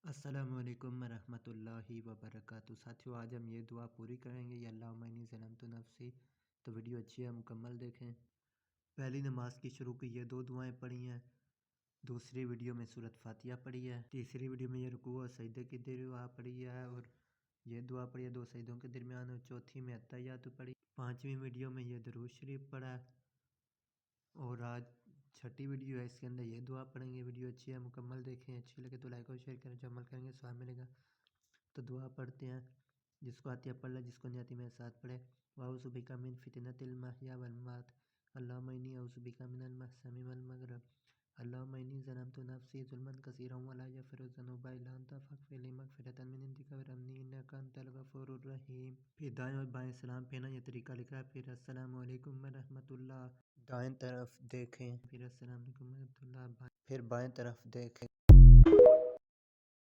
السلام علیکم ورحمۃ اللہ وبرکاتہ۔ ساتھیو، آج ہم یہ دعا پوری کریں گے، یا اللہم انی ظلمت نفسی۔ تو ویڈیو اچھی ہے، مکمل دیکھیں۔ پہلی نماز کی شروع کی یہ دو دعائیں پڑھی ہیں، دوسری ویڈیو میں سورۃ فاتحہ پڑھی ہے، تیسری ویڈیو میں یہ رکوع اور سجدے کی دعا پڑھی ہے اور یہ دعا پڑھی ہے دو سجدوں کے درمیان، اور چوتھی میں اتحیات پڑھی، پانچویں ویڈیو میں یہ درود شریف پڑھا ہے، اور آج چھٹی ویڈیو ہے، اس کے اندر یہ دعا پڑھیں گے۔ ویڈیو اچھی ہے، مکمل دیکھیں، اچھی لگے تو لائک اور شیئر کریں، جو عمل کریں گے ثواب ملے گا۔ تو دعا پڑھتے ہیں، جس کو آتی ہے پڑھ لے، جس کو نہیں آتی میرے ساتھ پڑھے۔ وَأَعُوذُ بِكَ مِنْ فِتْنَةِ الْمَحْيَا وَالْمَمَاتِ اللَّهُمَّ إِنِّي أَعُوذُ بِكَ مِنَ الْمَحْسَمِ وَالْمَغْرَمِ اللَّهُمَّ إِنِّي ظَلَمْتُ نَفْسِي ظُلْمًا كَثِيرًا وَلَا يَغْفِرُ الذُّنُوبَ إِلَّا أَنْتَ فَاغْفِرْ لِي مَغْفِرَةً مِنْ عِنْدِكَ وَارْحَمْنِي إِنَّكَ أَنْتَ الْغَفُورُ الرَّحِيمُ۔ پھر دائیں اور بائیں سلام پھیرنا، یہ طریقہ لکھا ہے۔ پھر السلام علیکم ورحمۃ اللہ، دائیں طرف دیکھیں، پھر السلام علیکم ورحمۃ اللہ، پھر بائیں طرف دیکھیں۔